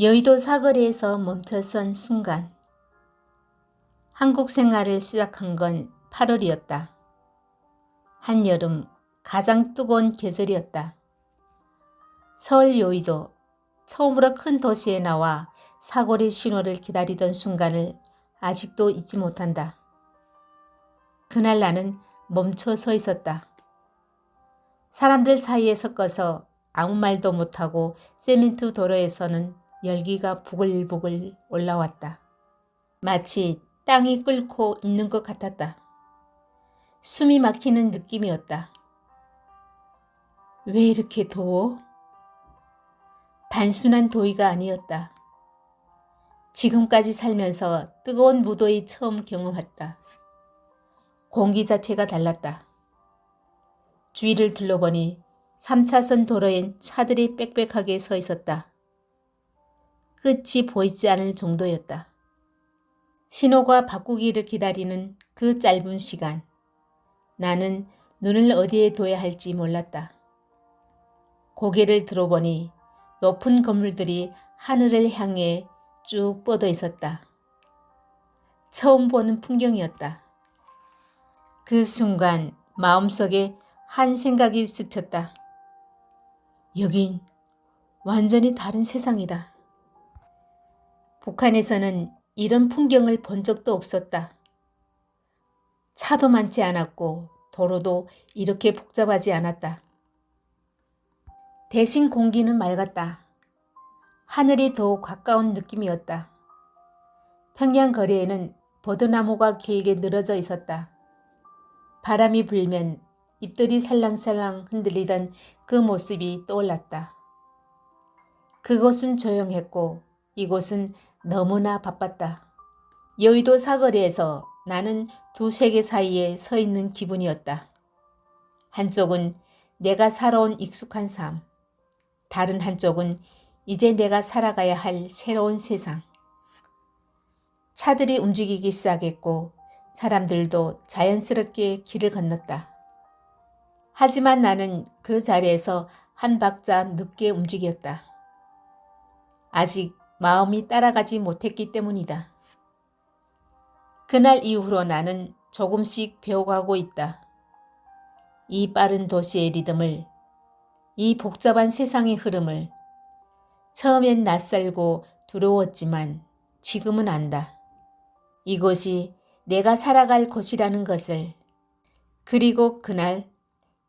여의도 사거리에서 멈춰선 순간 한국 생활을 시작한 건 8월이었다. 한여름 가장 뜨거운 계절이었다. 서울 여의도 처음으로 큰 도시에 나와 사거리 신호를 기다리던 순간을 아직도 잊지 못한다. 그날 나는 멈춰 서 있었다. 사람들 사이에 섞어서 아무 말도 못하고 세멘트 도로에서는 열기가 부글부글 올라왔다. 마치 땅이 끓고 있는 것 같았다. 숨이 막히는 느낌이었다. 왜 이렇게 더워? 단순한 더위가 아니었다. 지금까지 살면서 뜨거운 무더위 처음 경험했다. 공기 자체가 달랐다. 주위를 둘러보니 3차선 도로엔 차들이 빽빽하게 서 있었다. 끝이 보이지 않을 정도였다. 신호가 바꾸기를 기다리는 그 짧은 시간, 나는 눈을 어디에 둬야 할지 몰랐다. 고개를 들어보니 높은 건물들이 하늘을 향해 쭉 뻗어 있었다. 처음 보는 풍경이었다. 그 순간 마음속에 한 생각이 스쳤다. 여긴 완전히 다른 세상이다. 북한에서는 이런 풍경을 본 적도 없었다. 차도 많지 않았고 도로도 이렇게 복잡하지 않았다. 대신 공기는 맑았다. 하늘이 더 가까운 느낌이었다. 평양 거리에는 버드나무가 길게 늘어져 있었다. 바람이 불면 잎들이 살랑살랑 흔들리던 그 모습이 떠올랐다. 그곳은 조용했고 이곳은 너무나 바빴다. 여의도 사거리에서 나는 두 세계 사이에 서 있는 기분이었다. 한쪽은 내가 살아온 익숙한 삶, 다른 한쪽은 이제 내가 살아가야 할 새로운 세상. 차들이 움직이기 시작했고 사람들도 자연스럽게 길을 건넜다. 하지만 나는 그 자리에서 한 박자 늦게 움직였다. 아직 마음이 따라가지 못했기 때문이다. 그날 이후로 나는 조금씩 배워가고 있다. 이 빠른 도시의 리듬을, 이 복잡한 세상의 흐름을. 처음엔 낯설고 두려웠지만 지금은 안다. 이곳이 내가 살아갈 곳이라는 것을. 그리고 그날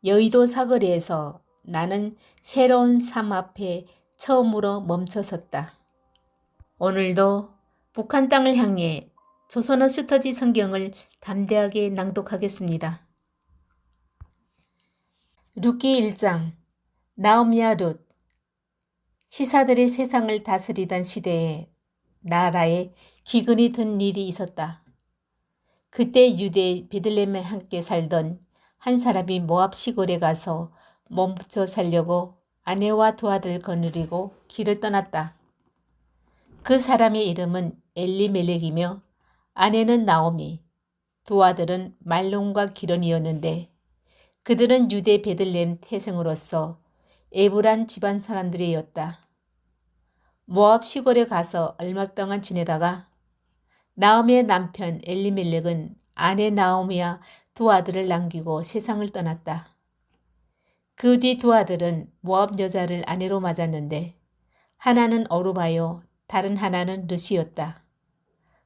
여의도 사거리에서 나는 새로운 삶 앞에 처음으로 멈춰섰다. 오늘도 북한 땅을 향해 조선어 스터디 성경을 담대하게 낭독하겠습니다. 룻기 1장. 나오미와 룻. 시사들이 세상을 다스리던 시대에 나라에 기근이 든 일이 있었다. 그때 유대 베들레헴에 함께 살던 한 사람이 모압 시골에 가서 몸부쳐 살려고 아내와 두 아들 거느리고 길을 떠났다. 그 사람의 이름은 엘리멜렉이며 아내는 나오미, 두 아들은 말론과 기론이었는데 그들은 유대 베들레헴 태생으로서 에브란 집안 사람들이었다. 모압 시골에 가서 얼마 동안 지내다가 나오미의 남편 엘리멜렉은 아내 나오미와 두 아들을 남기고 세상을 떠났다. 그 뒤 두 아들은 모압 여자를 아내로 맞았는데 하나는 어루바요, 다른 하나는 르시였다.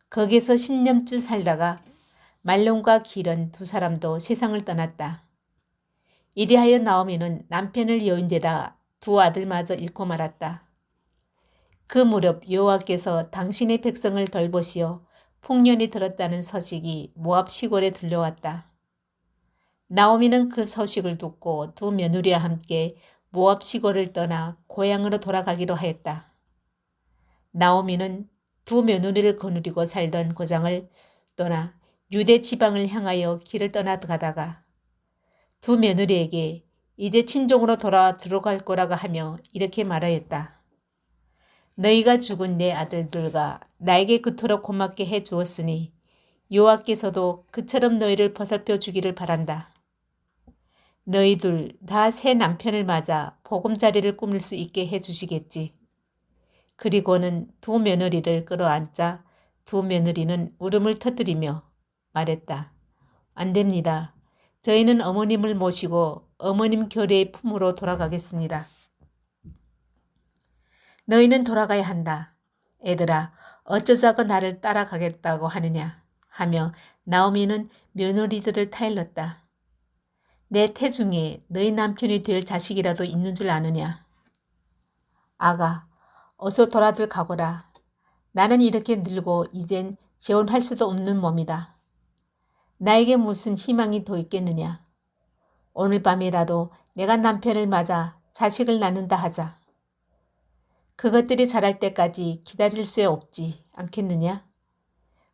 거기서 10년쯤 살다가 말론과 기론 두 사람도 세상을 떠났다. 이리하여 나오미는 남편을 여인 데다 두 아들마저 잃고 말았다. 그 무렵 여호와께서 당신의 백성을 돌보시어 풍년이 들었다는 소식이 모압 시골에 들려왔다. 나오미는 그 소식을 듣고 두 며느리와 함께 모압 시골을 떠나 고향으로 돌아가기로 하였다. 나오미는 두 며느리를 거느리고 살던 고장을 떠나 유대 지방을 향하여 길을 떠나가다가 두 며느리에게 이제 친정으로 들어갈 거라고 하며 이렇게 말하였다. 너희가 죽은 내 아들들과 나에게 그토록 고맙게 해 주었으니 여호와께서도 그처럼 너희를 보살펴 주기를 바란다. 너희들 다 새 남편을 맞아 보금자리를 꾸밀 수 있게 해 주시겠지. 그리고는 두 며느리를 끌어안자 두 며느리는 울음을 터뜨리며 말했다. 안 됩니다. 저희는 어머님을 모시고 어머님 결의의 품으로 돌아가겠습니다. 너희는 돌아가야 한다. 애들아, 어쩌자고 나를 따라가겠다고 하느냐 하며 나오미는 며느리들을 타일렀다. 내 태중에 너희 남편이 될 자식이라도 있는 줄 아느냐. 아가, 어서 돌아들 가거라. 나는 이렇게 늙고 이젠 재혼할 수도 없는 몸이다. 나에게 무슨 희망이 더 있겠느냐. 오늘 밤이라도 내가 남편을 맞아 자식을 낳는다 하자. 그것들이 자랄 때까지 기다릴 수 없지 않겠느냐?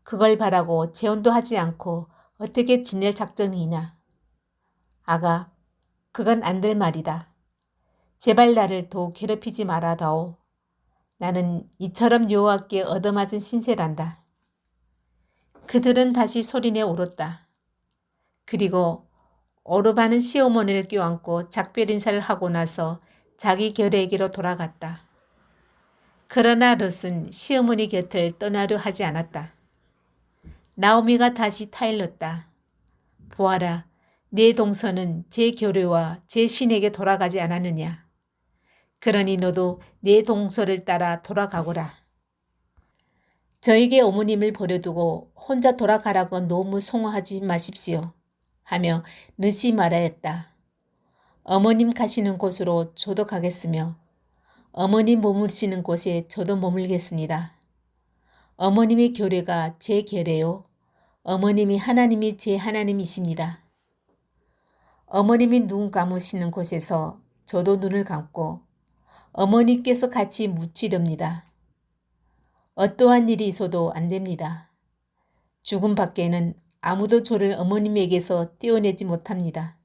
그걸 바라고 재혼도 하지 않고 어떻게 지낼 작정이냐? 아가, 그건 안 될 말이다. 제발 나를 더 괴롭히지 말아다오. 나는 이처럼 여호와께 얻어맞은 신세란다. 그들은 다시 소리내 울었다. 그리고 오르바는 시어머니를 껴안고 작별 인사를 하고 나서 자기 결에게로 돌아갔다. 그러나 롯은 시어머니 곁을 떠나려 하지 않았다. 나오미가 다시 타일렀다. 보아라, 네 동서는 제 결의와 제 신에게 돌아가지 않았느냐. 그러니 너도 네 동서를 따라 돌아가거라. 저에게 어머님을 버려두고 혼자 돌아가라고 너무 송화하지 마십시오. 하며 롯이 말하였다. 어머님 가시는 곳으로 저도 가겠으며 어머님 머무르시는 곳에 저도 머물겠습니다. 어머님의 결례가 제 결례요. 어머님이 하나님이 제 하나님이십니다. 어머님이 눈 감으시는 곳에서 저도 눈을 감고 어머니께서 같이 묻히렵니다. 어떠한 일이 있어도 안 됩니다. 죽음 밖에는 아무도 저를 어머님에게서 떼어내지 못합니다.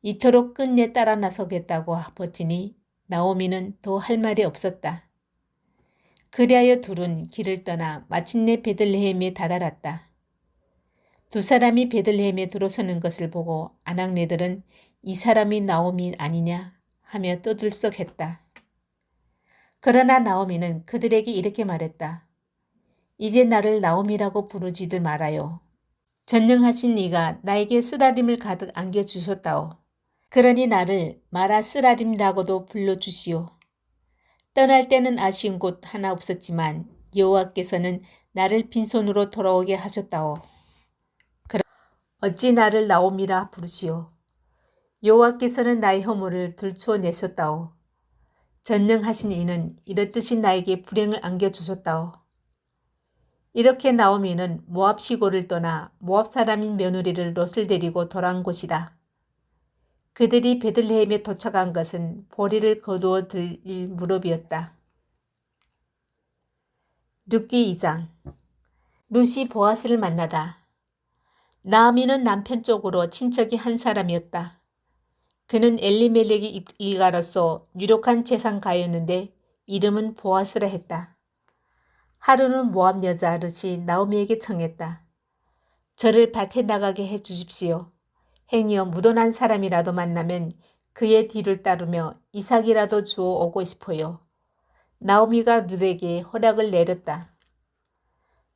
이토록 끝내 따라 나서겠다고 버티니 나오미는 더 할 말이 없었다. 그리하여 둘은 길을 떠나 마침내 베들레헴에 다다랐다. 두 사람이 베들레헴에 들어서는 것을 보고 아낙네들은 이 사람이 나오미 아니냐 하며 떠들썩했다. 그러나 나오미는 그들에게 이렇게 말했다. 이제 나를 나오미라고 부르지들 말아요. 전능하신 이가 나에게 쓰라림을 가득 안겨주셨다오. 그러니 나를 마라 쓰라림이라고도 불러주시오. 떠날 때는 아쉬운 곳 하나 없었지만 여호와께서는 나를 빈손으로 돌아오게 하셨다오. 어찌 나를 나오미라 부르시오. 여호와께서는 나의 허물을 들추어내셨다오. 전능하신 이는 이렇듯이 나에게 불행을 안겨주셨다오. 이렇게 나오미는 모압 시골을 떠나 모압 사람인 며느리를 롯을 데리고 돌아온 곳이다. 그들이 베들레헴에 도착한 것은 보리를 거두어 들일 무렵이었다. 룻기 2장. 룻이 보아스를 만나다. 나오미는 남편 쪽으로 친척이 한 사람이었다. 그는 엘리멜렉의 일가로서 유력한 재산가였는데 이름은 보아스라 했다. 하루는 모압 여자 룻이 나오미에게 청했다. 저를 밭에 나가게 해 주십시오. 행여 무던한 사람이라도 만나면 그의 뒤를 따르며 이삭이라도 주어 오고 싶어요. 나오미가 룻에게 허락을 내렸다.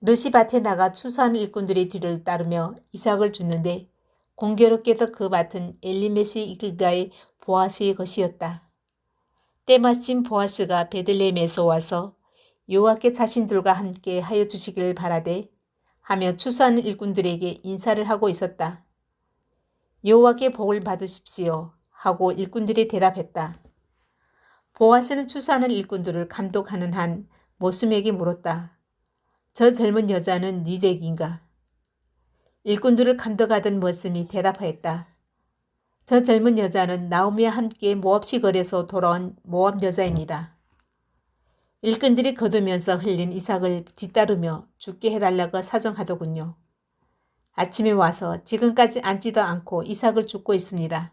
룻이 밭에 나가 추수한 일꾼들의 뒤를 따르며 이삭을 주는데 공교롭게도 그 밭은 엘리멜렉의 일가의 보아스의 것이었다. 때마침 보아스가 베들레헴에서 와서 여호와께 자신들과 함께 하여 주시기를 바라되 하며 추수하는 일꾼들에게 인사를 하고 있었다. 여호와께 복을 받으십시오 하고 일꾼들이 대답했다. 보아스는 추수하는 일꾼들을 감독하는 한 모순에게 물었다. 저 젊은 여자는 네 댁인가? 일꾼들을 감독하던 머슴이 대답하였다. 저 젊은 여자는 나오미와 함께 모압 시골에서 돌아온 모압 여자입니다. 일꾼들이 거두면서 흘린 이삭을 뒤따르며 죽게 해달라고 사정하더군요. 아침에 와서 지금까지 앉지도 않고 이삭을 줍고 있습니다.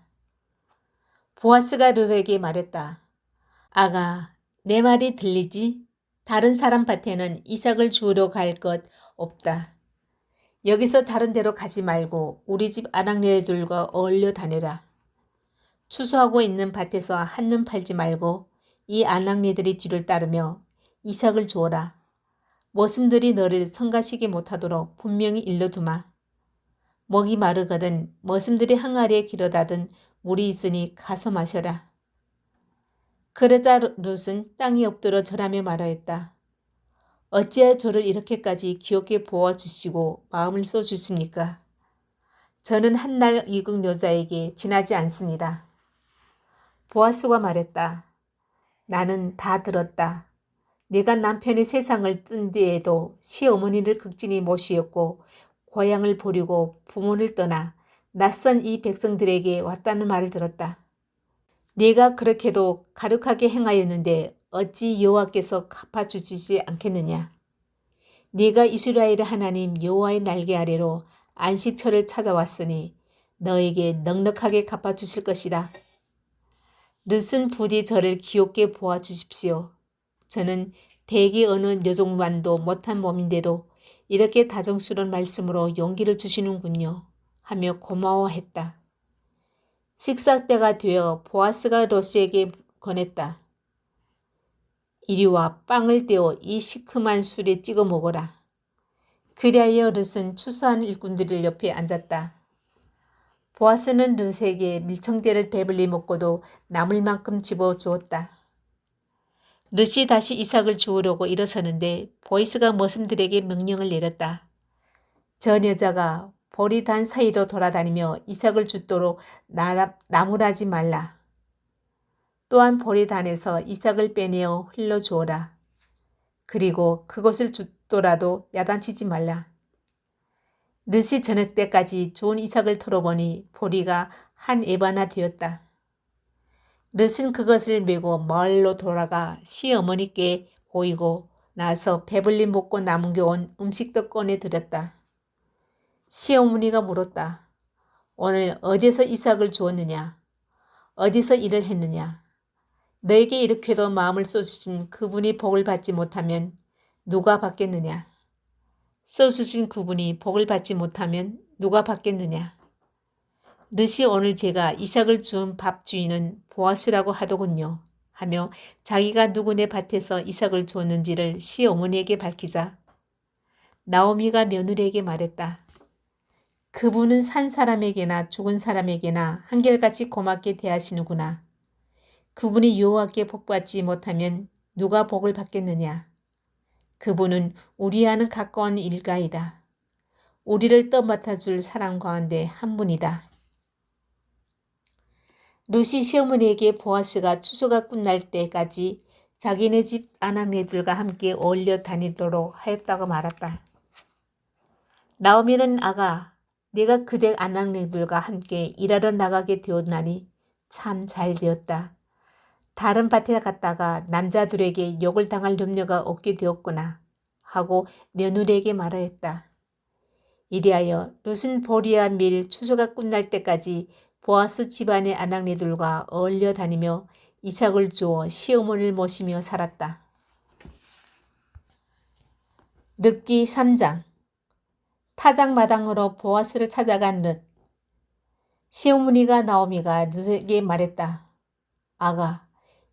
보아스가 룻에게 말했다. 아가, 내 말이 들리지? 다른 사람 밭에는 이삭을 주우러 갈 것 없다. 여기서 다른 데로 가지 말고 우리 집 아낙네들과 어울려 다녀라. 추수하고 있는 밭에서 한눈 팔지 말고 이 아낙네들이 뒤를 따르며 이삭을 주어라. 머슴들이 너를 성가시게 못하도록 분명히 일러두마. 먹이 마르거든 머슴들이 항아리에 길어다든 물이 있으니 가서 마셔라. 그러자 룻은 땅이 엎드려 절하며 말하였다. 어찌하여 저를 이렇게까지 귀엽게 보아주시고 마음을 써주십니까? 저는 한날 이국 여자에게 지나지 않습니다. 보아스가 말했다. 나는 다 들었다. 네가 남편이 세상을 뜬 뒤에도 시어머니를 극진히 모시었고 고향을 버리고 부모를 떠나 낯선 이 백성들에게 왔다는 말을 들었다. 네가 그렇게도 가혹하게 행하였는데 어찌 여호와께서 갚아주시지 않겠느냐. 네가 이스라엘의 하나님 여호와의 날개 아래로 안식처를 찾아왔으니 너에게 넉넉하게 갚아주실 것이다. 룻은 부디 저를 귀엽게 보아주십시오. 저는 대기 어느 여종만도 못한 몸인데도 이렇게 다정스러운 말씀으로 용기를 주시는군요 하며 고마워했다. 식사 때가 되어 보아스가 룻에게 권했다. 이리와 빵을 떼어 이 시큼한 술에 찍어 먹어라. 그리하여 룻은 추수한 일꾼들 옆에 앉았다. 보아스는 룻에게 밀청대를 배불리 먹고도 남을 만큼 집어주었다. 룻이 다시 이삭을 주우려고 일어서는데 보이스가 머슴들에게 명령을 내렸다. 전 여자가 볼이 단 사이로 돌아다니며 이삭을 줍도록 나무라지 말라. 또한 볼이 단에서 이삭을 빼내어 흘러주어라. 그리고 그것을 줍더라도 야단치지 말라. 룻이 저녁 때까지 주운 이삭을 털어보니 보리가 한 에바나 되었다. 룻은 그것을 메고 마을로 돌아가 시어머니께 보이고 나서 배불리 먹고 남겨온 음식도 꺼내 드렸다. 시어머니가 물었다. 오늘 어디서 이삭을 주었느냐? 어디서 일을 했느냐? 너에게 이렇게도 마음을 쏘주신 그분이 복을 받지 못하면 누가 받겠느냐? 쏘주신 그분이 복을 받지 못하면 누가 받겠느냐? 룻이 오늘 제가 이삭을 준 밥 주인은 보아스라고 하더군요 하며 자기가 누구네 밭에서 이삭을 주었는지를 시어머니에게 밝히자 나오미가 며느리에게 말했다. 그분은 산 사람에게나 죽은 사람에게나 한결같이 고맙게 대하시는구나. 그분이 여호와께 복받지 못하면 누가 복을 받겠느냐. 그분은 우리와는 가까운 일가이다. 우리를 떠맡아줄 사람 가운데 한 분이다. 룻이 시어머니에게 보아스가 추수가 끝날 때까지 자기네 집 아낙네들과 함께 어울려 다니도록 하였다고 말했다. 나오미는 아가, 내가 그대 아낙네들과 함께 일하러 나가게 되었나니 참 잘 되었다. 다른 밭에 갔다가 남자들에게 욕을 당할 염려가 없게 되었구나 하고 며느리에게 말하였다. 이리하여 룻은 보리와 밀 추수가 끝날 때까지 보아스 집안의 아낙네들과 어울려 다니며 이삭을 주어 시어머니를 모시며 살았다. 룻기 3장. 타작마당으로 보아스를 찾아간 룻. 시어머니가 나오미가 룻에게 말했다. 아가,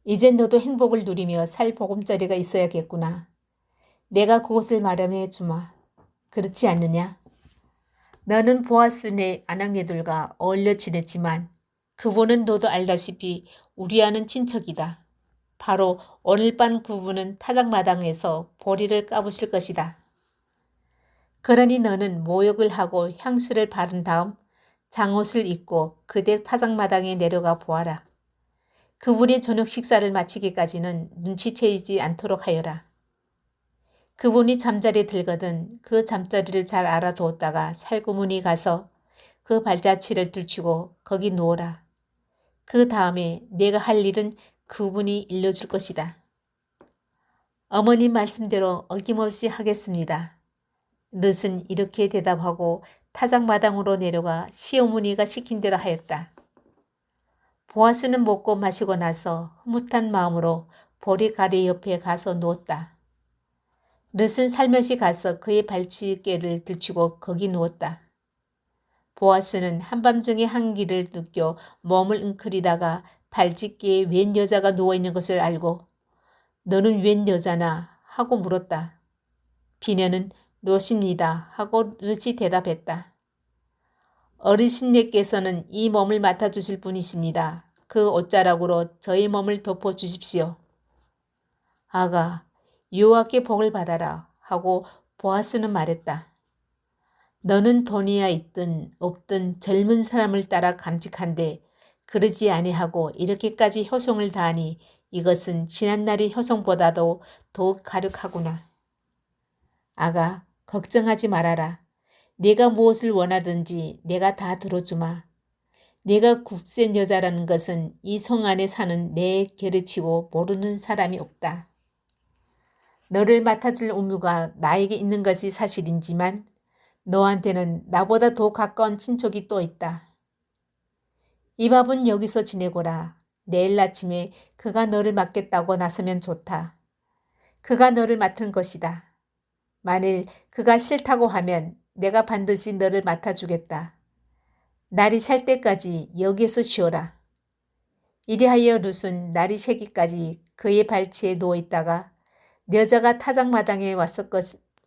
이젠 너도 행복을 누리며 살 보금자리가 있어야겠구나. 내가 그곳을 마련해 주마. 그렇지 않느냐? 너는 보아스네 아낙네들과 어울려 지냈지만 그분은 너도 알다시피 우리와는 친척이다. 바로 오늘 밤 그분은 타작마당에서 보리를 까부실 것이다. 그러니 너는 모욕을 하고 향수를 바른 다음 장옷을 입고 그대 타작마당에 내려가 보아라. 그분이 저녁 식사를 마치기까지는 눈치채지 않도록 하여라. 그분이 잠자리에 들거든 그 잠자리를 잘 알아두었다가 살구문이 가서 그 발자취를 들추고 거기 누워라. 그 다음에 내가 할 일은 그분이 일러줄 것이다. 어머님 말씀대로 어김없이 하겠습니다. 룻은 이렇게 대답하고 타작마당으로 내려가 시어머니가 시킨 대로 하였다. 보아스는 먹고 마시고 나서 흐뭇한 마음으로 보리가리 옆에 가서 누웠다. 룻은 살며시 가서 그의 발치개를 들치고 거기 누웠다. 보아스는 한밤중에 한기를 느껴 몸을 웅크리다가 발치개에 웬 여자가 누워있는 것을 알고 너는 웬 여자나 하고 물었다. 비녀는 롯입니다 하고 르시 대답했다. 어르신네께서는 이 몸을 맡아주실 분이십니다. 그 옷자락으로 저의 몸을 덮어주십시오. 아가, 여호와께 복을 받아라 하고 보아스는 말했다. 너는 돈이야 있든 없든 젊은 사람을 따라 감직한데 그러지 아니하고 이렇게까지 효성을 다하니 이것은 지난날의 효성보다도 더욱 가력하구나. 아가, 걱정하지 말아라. 네가 무엇을 원하든지 내가 다 들어주마. 네가 국센 여자라는 것은 이 성 안에 사는 내 게르치고 모르는 사람이 없다. 너를 맡아줄 의무가 나에게 있는 것이 사실이지만 너한테는 나보다 더 가까운 친척이 또 있다. 이 밥은 여기서 지내거라. 내일 아침에 그가 너를 맡겠다고 나서면 좋다. 그가 너를 맡은 것이다. 만일 그가 싫다고 하면 내가 반드시 너를 맡아주겠다. 날이 살 때까지 여기에서 쉬어라. 이리하여 룻은 날이 새기까지 그의 발치에 누워있다가 여자가 타작마당에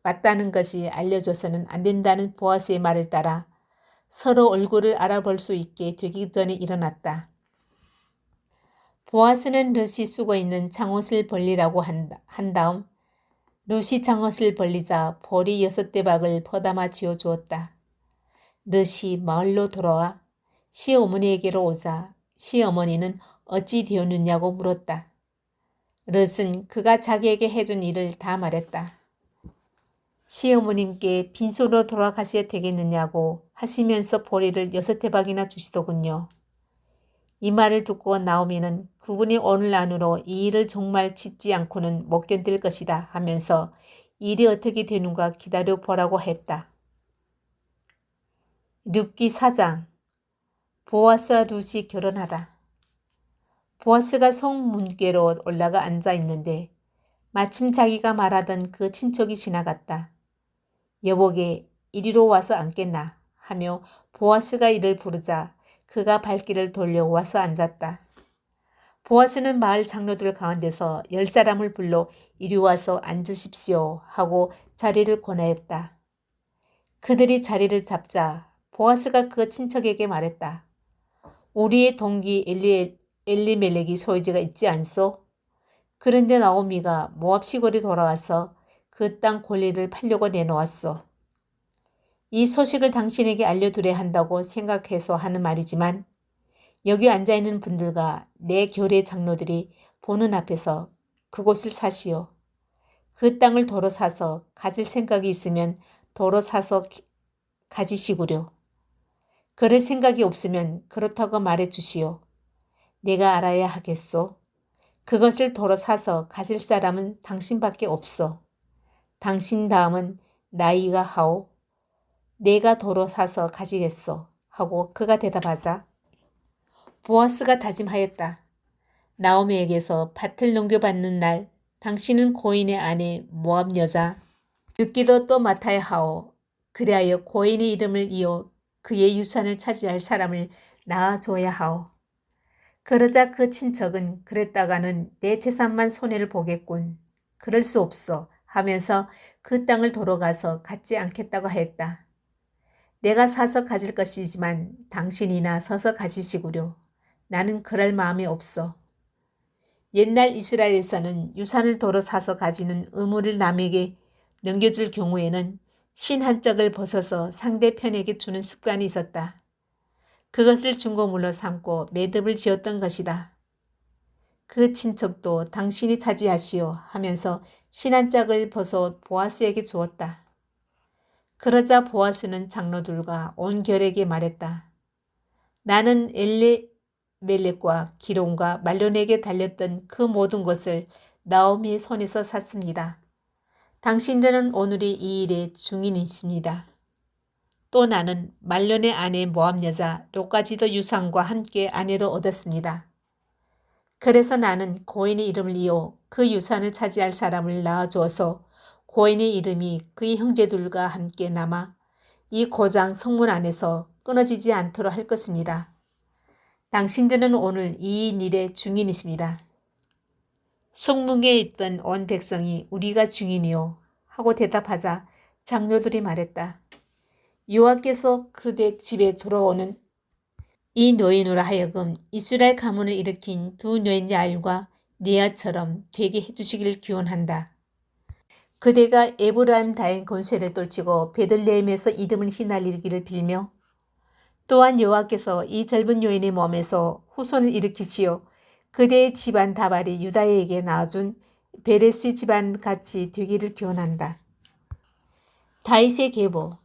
왔다는 것이 알려줘서는 안 된다는 보아스의 말을 따라 서로 얼굴을 알아볼 수 있게 되기 전에 일어났다. 보아스는 룻이 쓰고 있는 장옷을 벌리라고 한 다음 룻이 장옷을 벌리자 보리 6대박을 퍼담아 지어주었다. 룻이 마을로 돌아와 시어머니에게로 오자 시어머니는 어찌 되었느냐고 물었다. 룻은 그가 자기에게 해준 일을 다 말했다. 시어머님께 빈손으로 돌아가셔야 되겠느냐고 하시면서 보리를 6대박이나 주시더군요. 이 말을 듣고 나오미는 그분이 오늘 안으로 이 일을 정말 짓지 않고는 못 견딜 것이다 하면서 일이 어떻게 되는가 기다려 보라고 했다. 룻기 4장. 보아스와 룻이 결혼하다. 보아스가 성문께로 올라가 앉아 있는데 마침 자기가 말하던 그 친척이 지나갔다. 여보게 이리로 와서 앉겠나 하며 보아스가 이를 부르자 그가 발길을 돌려 와서 앉았다. 보아스는 마을 장로들 가운데서 10사람을 불러 이리 와서 앉으십시오 하고 자리를 권하였다. 그들이 자리를 잡자 보아스가 그 친척에게 말했다. 우리의 동기 엘리멜렉이 소유지가 있지 않소? 그런데 나오미가 모압 시골에 돌아와서 그 땅 권리를 팔려고 내놓았어. 이 소식을 당신에게 알려두려 한다고 생각해서 하는 말이지만 여기 앉아있는 분들과 내 교례 장로들이 보는 앞에서 그곳을 사시오. 그 땅을 도로 사서 가질 생각이 있으면 도로 사서 가지시구려. 그럴 생각이 없으면 그렇다고 말해 주시오. 내가 알아야 하겠소. 그것을 도로 사서 가질 사람은 당신밖에 없소. 당신 다음은 나이가 하오. 내가 도로 사서 가지겠소. 하고 그가 대답하자 보아스가 다짐하였다. 나오미에게서 밭을 넘겨받는 날 당신은 고인의 아내 모압 여자 룻기도 또 맡아야 하오. 그리하여 고인의 이름을 이어 그의 유산을 차지할 사람을 낳아줘야 하오. 그러자 그 친척은 그랬다가는 내 재산만 손해를 보겠군. 그럴 수 없어 하면서 그 땅을 돌아가서 갖지 않겠다고 했다. 내가 사서 가질 것이지만 당신이나 서서 가지시구려. 나는 그럴 마음이 없어. 옛날 이스라엘에서는 유산을 도로 사서 가지는 의무를 남에게 넘겨줄 경우에는 신 한 짝을 벗어서 상대편에게 주는 습관이 있었다. 그것을 중고물로 삼고 매듭을 지었던 것이다. 그 친척도 당신이 차지하시오 하면서 신 한 짝을 벗어 보아스에게 주었다. 그러자 보아스는 장로들과 온 결에게 말했다. 나는 엘리멜렉과 기론과 말론에게 달렸던 그 모든 것을 나오미의 손에서 샀습니다. 당신들은 오늘이 이 일의 증인이십니다. 또 나는 말론의 아내 모압 여자 롯까지도 유산과 함께 아내로 얻었습니다. 그래서 나는 고인의 이름을 이어 그 유산을 차지할 사람을 낳아주어서 고인의 이름이 그의 형제들과 함께 남아 이 고장 성문 안에서 끊어지지 않도록 할 것입니다. 당신들은 오늘 이 일의 증인이십니다. 성문에 있던 온 백성이 우리가 증인이요 하고 대답하자 장로들이 말했다. 여호와께서 그대 집에 돌아오는 이 노인으로 하여금 이스라엘 가문을 일으킨 두 노인 야일과 레아처럼 되게 해주시기를 기원한다. 그대가 에브라임 다인 권세를 떨치고 베들레헴에서 이름을 휘날리기를 빌며 또한 여호와께서 이 젊은 여인의 몸에서 후손을 일으키시어 그대의 집안 다발이 유다에게 낳아준 베레스 집안 같이 되기를 기원한다. 다윗의 계보.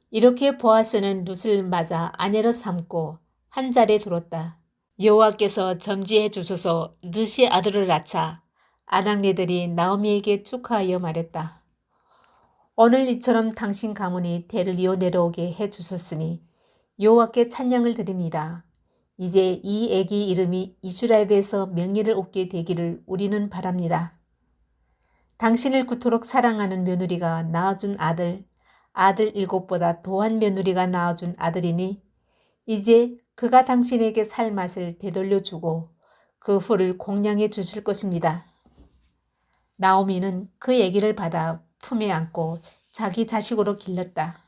이렇게 보아스는 룻을 맞아 아내로 삼고 한 자리에 들었다. 여호와께서 점지해 주소서 룻의 아들을 낳자 아낙네들이 나오미에게 축하하여 말했다. 오늘 이처럼 당신 가문이 대를 이어 내려오게 해 주셨으니 여호와께 찬양을 드립니다. 이제 이 아기 이름이 이스라엘에서 명예를 얻게 되기를 우리는 바랍니다. 당신을 그토록 사랑하는 며느리가 낳아준 아들 7보다 더한 며느리가 낳아준 아들이니 이제 그가 당신에게 살 맛을 되돌려주고 그 후를 공양해 주실 것입니다. 나오미는 그 아기를 받아 품에 안고 자기 자식으로 길렀다.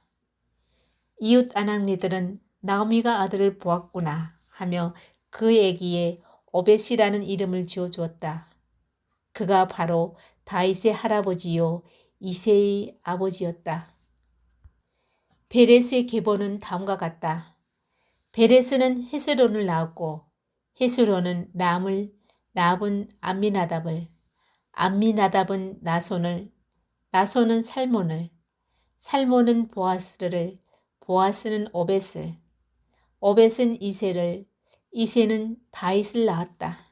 이웃 아낙네들은 나오미가 아들을 보았구나 하며 그 아기에 오벳이라는 이름을 지어주었다. 그가 바로 다윗의 할아버지요 이새의 아버지였다. 베레스의 계보는 다음과 같다. 베레스는 헤스론을 낳았고 헤스론은 람을, 람은 암미나답을, 암미나답은 나손을, 나손은 살몬을, 살몬은 보아스를, 보아스는 오벳을, 오벳은 이새를, 이새는 다윗을 낳았다.